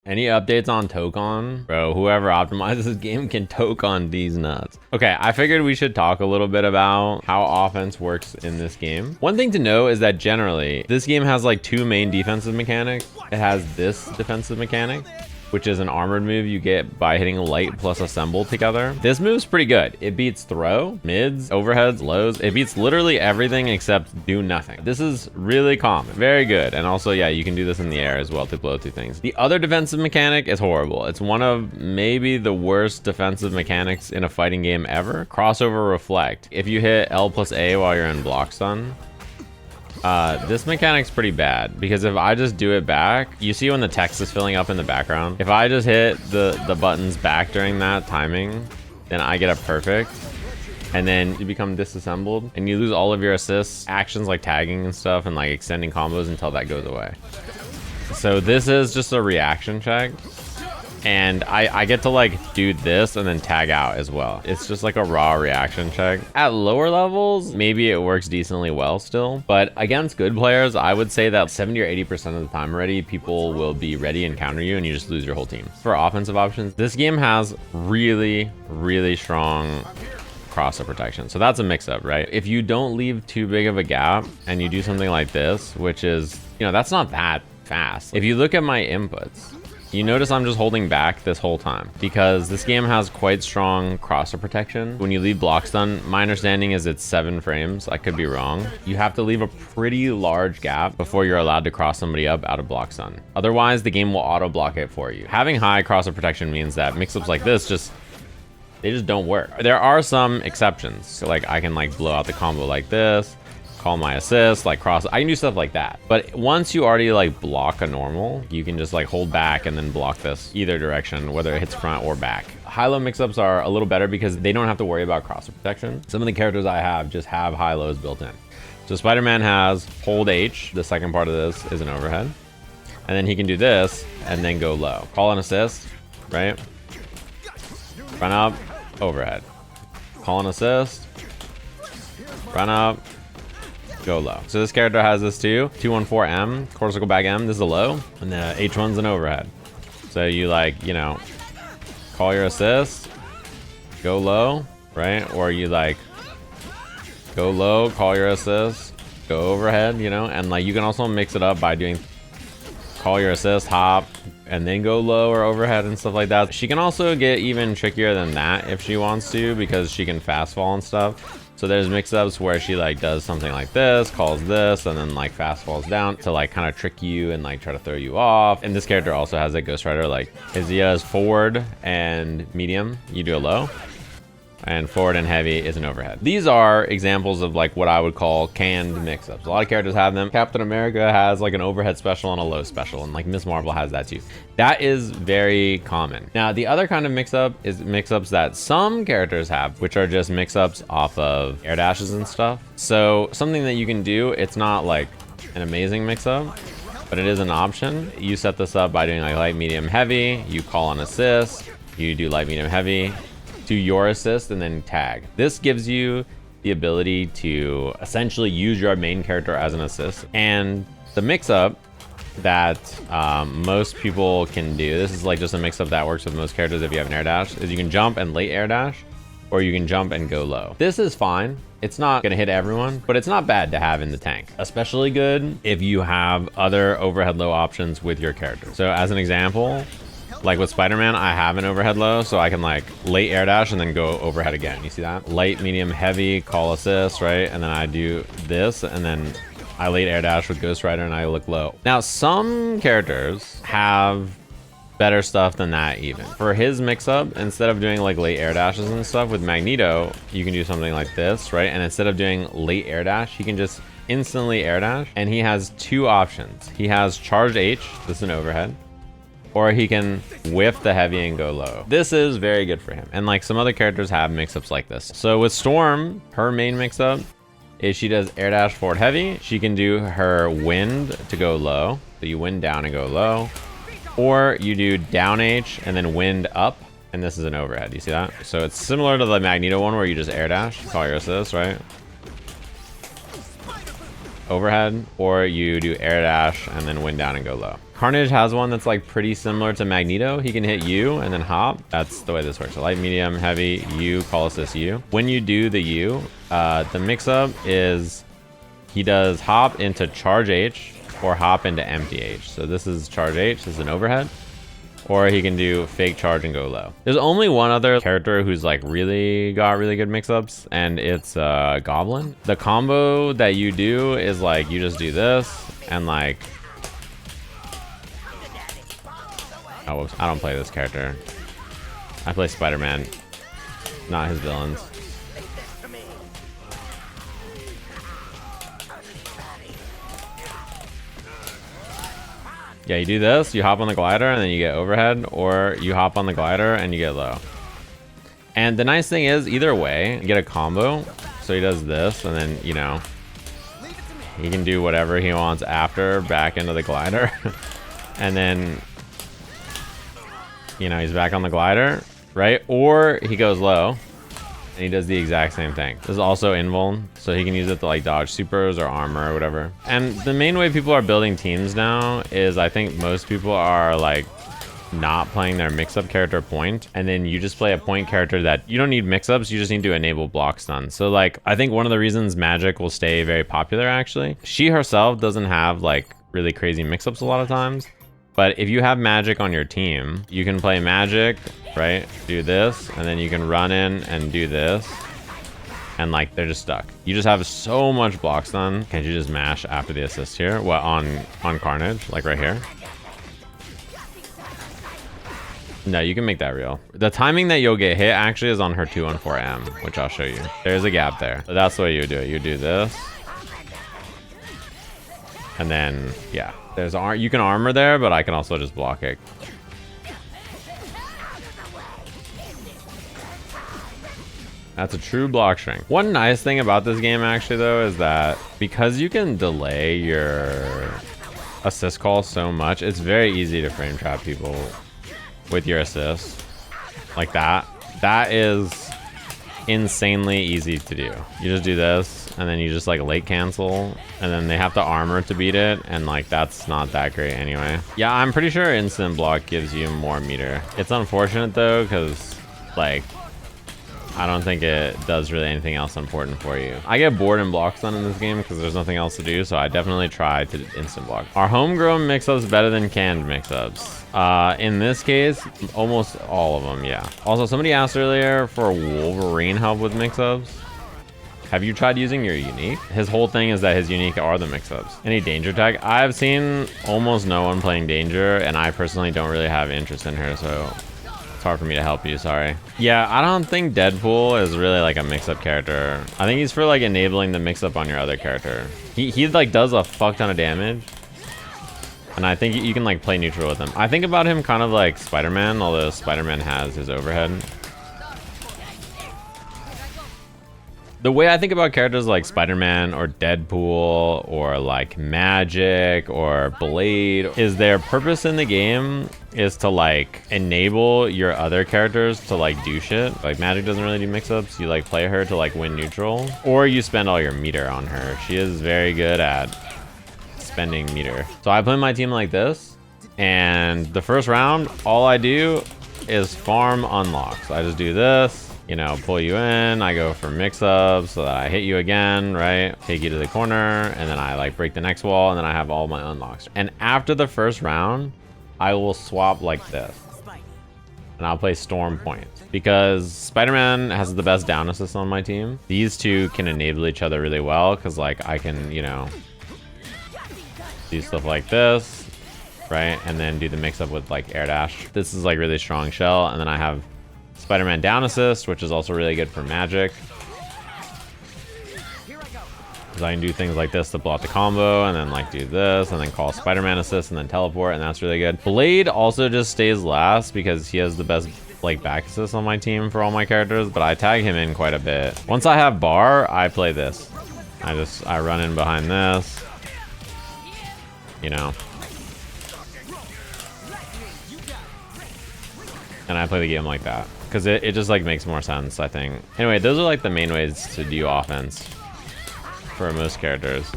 Any updates on Tokon? Bro, whoever optimizes this game can Tokon these nuts. Okay, I figured we should talk a little bit about how offense works in this game. One thing to know is that generally, this game has like two main defensive mechanics. It has this defensive mechanic, which is an armored move you get by hitting light plus assemble together. This move's pretty good. It beats throw, mids, overheads, lows. It beats literally everything except do nothing. This is really common. Very good. And also, yeah, you can do this in the air as well to blow through things. The other defensive mechanic is horrible. It's one of maybe the worst defensive mechanics in a fighting game ever. Crossover reflect. If you hit L plus A while you're in block stun, this mechanic's pretty bad because if I just do it back, you see when the text is filling up in the background, if I just hit the buttons back during that timing, then I get a perfect, and then you become disassembled and you lose all of your assists, actions like tagging and stuff, and like extending combos until that goes away. So this is just a reaction check. And I get to like do this and then tag out as well. It's just like a raw reaction check. At lower levels, maybe it works decently well still. But against good players, I would say that 70 or 80% of the time already, people will be ready and counter you and you just lose your whole team. For offensive options, this game has really, really strong crossover protection. So that's a mix-up, right? If you don't leave too big of a gap and you do something like this, which is, you know, that's not that fast. If you look at my inputs, you notice I'm just holding back this whole time because this game has quite strong crosser protection. When you leave block stun, my understanding is it's 7 frames. I could be wrong. You have to leave a pretty large gap before you're allowed to cross somebody up out of block stun. Otherwise, the game will auto block it for you. Having high crosser protection means that mix-ups like this they just don't work. There are some exceptions. So like I can like blow out the combo like this, call my assist, like cross. I can do stuff like that. But once you already like block a normal, you can just like hold back and then block this either direction, whether it hits front or back. High-low mix-ups are a little better because they don't have to worry about crosser protection. Some of the characters I have just have high-lows built in. So Spider-Man has hold H. The second part of this is an overhead. And then he can do this and then go low. Call an assist, right? Run up, overhead. Call an assist, run up, go low. So this character has this too. 214M, quarter circle back M. This is a low, and the H1's an overhead. So you like, you know, call your assist, go low, right? Or you like go low, call your assist, go overhead, you know? And like you can also mix it up by doing call your assist, hop, and then go low or overhead and stuff like that. She can also get even trickier than that if she wants to because she can fast fall and stuff. So there's mix-ups where she like does something like this, calls this, and then like fast falls down to like kind of trick you and like try to throw you off. And this character also has a Ghost Rider, like Izia's forward and medium, you do a low, and forward and heavy is an overhead. These are examples of like what I would call canned mix-ups. A lot of characters have them. Captain America has like an overhead special and a low special, and like Miss Marvel has that too. That is very common. Now, the other kind of mix-up is mix-ups that some characters have, which are just mix-ups off of air dashes and stuff. So something that you can do, it's not like an amazing mix-up, but it is an option. You set this up by doing like light, medium, heavy. You call an assist. You do light, medium, heavy. To your assist and then tag. This gives you the ability to essentially use your main character as an assist. And the mix-up that most people can do, this is like just a mix-up that works with most characters if you have an air dash, is you can jump and late air dash, or you can jump and go low. This is fine. It's not gonna hit everyone, but it's not bad to have in the tank. Especially good if you have other overhead low options with your character. So as an example, like with Spider-Man, I have an overhead low, so I can like late air dash and then go overhead again. You see that? Light, medium, heavy, call assist, right? And then I do this, and then I late air dash with Ghost Rider and I look low. Now, some characters have better stuff than that even. For his mix-up, instead of doing like late air dashes and stuff with Magneto, you can do something like this, right? And instead of doing late air dash, he can just instantly air dash, and he has two options. He has charged H, this is an overhead, or he can whiff the heavy and go low. This is very good for him. And like some other characters have mix-ups like this. So with Storm, her main mix-up is she does air dash forward heavy. She can do her wind to go low. So you wind down and go low. Or you do down H and then wind up. And this is an overhead, you see that? So it's similar to the Magneto one where you just air dash, call your assist, right? Overhead, or you do air dash and then wind down and go low. Carnage has one that's like pretty similar to Magneto. He can hit you and then hop. That's the way this works. So light, medium, heavy, U, call assist U. When you do the U, the mix-up is he does hop into charge H or hop into empty H. So this is charge H, this is an overhead. Or he can do fake charge and go low. There's only one other character who's like really got really good mix-ups, and it's Goblin. The combo that you do is like you just do this and like, oh whoops, I don't play this character. I play Spider-Man, not his villains. Yeah, you do this, you hop on the glider and then you get overhead, or you hop on the glider and you get low. And the nice thing is, either way, you get a combo. So he does this and then, you know, he can do whatever he wants after back into the glider. And then, you know, he's back on the glider, right? Or he goes low and he does the exact same thing. This is also invuln, so he can use it to like dodge supers or armor or whatever. And the main way people are building teams now is I think most people are like not playing their mix-up character point, and then you just play a point character that you don't need mix-ups, you just need to enable block stun. So like I think one of the reasons Magic will stay very popular, actually, she herself doesn't have like really crazy mix-ups a lot of times. But if you have Magic on your team, you can play Magic, right? Do this, and then you can run in and do this. And like, they're just stuck. You just have so much block stun. Can't you just mash after the assist here? What, on Carnage, like right here? No, you can make that real. The timing that you'll get hit actually is on her 214M, which I'll show you. There's a gap there. So that's the way you do it. You do this. And then, yeah. You can armor there, but I can also just block it. That's a true block shrink. One nice thing about this game actually though is that because you can delay your assist call so much, it's very easy to frame trap people with your assist. Like that. That is insanely easy to do. You just do this and then you just like late cancel, and then they have to armor to beat it, and like that's not that great anyway. Yeah, I'm pretty sure instant block gives you more meter. It's unfortunate though, because like I don't think it does really anything else important for you. I get bored in block stun in this game because there's nothing else to do, so I definitely try to instant block. Are homegrown mix-ups better than canned mix-ups? In this case, almost all of them, yeah. Also, somebody asked earlier for Wolverine help with mix-ups. Have you tried using your unique? His whole thing is that his unique are the mix-ups. Any danger tag? I've seen almost no one playing danger, and I personally don't really have interest in her, so it's hard for me to help you, sorry. Yeah, I don't think Deadpool is really like a mix-up character. I think he's for like enabling the mix-up on your other character. He like does a fuck ton of damage, and I think you can like play neutral with him. I think about him kind of like Spider-Man, although Spider-Man has his overhead. The way I think about characters like Spider-Man or Deadpool or like Magic or Blade is their purpose in the game is to like enable your other characters to like do shit. Like Magic doesn't really do mix-ups. You like play her to like win neutral, or you spend all your meter on her. She is very good at spending meter. So I play my team like this, and the first round, all I do is farm unlocks. I just do this. You know, pull you in, I go for mix-ups so that I hit you again, right? Take you to the corner, and then I like break the next wall, and then I have all my unlocks. And after the first round, I will swap like this. And I'll play Storm Point. Because Spider-Man has the best down assist on my team. These two can enable each other really well, because like I can, you know, do stuff like this, right? And then do the mix-up with like air dash. This is like really strong shell, and then I have Spider-Man down assist, which is also really good for Magic. Because I can do things like this to block the combo, and then like do this, and then call Spider-Man assist, and then teleport, and that's really good. Blade also just stays last because he has the best like back assist on my team for all my characters, but I tag him in quite a bit. Once I have bar, I play this. I run in behind this, you know. And I play the game like that. Because it just like makes more sense, I think. Anyway, those are like the main ways to do offense for most characters.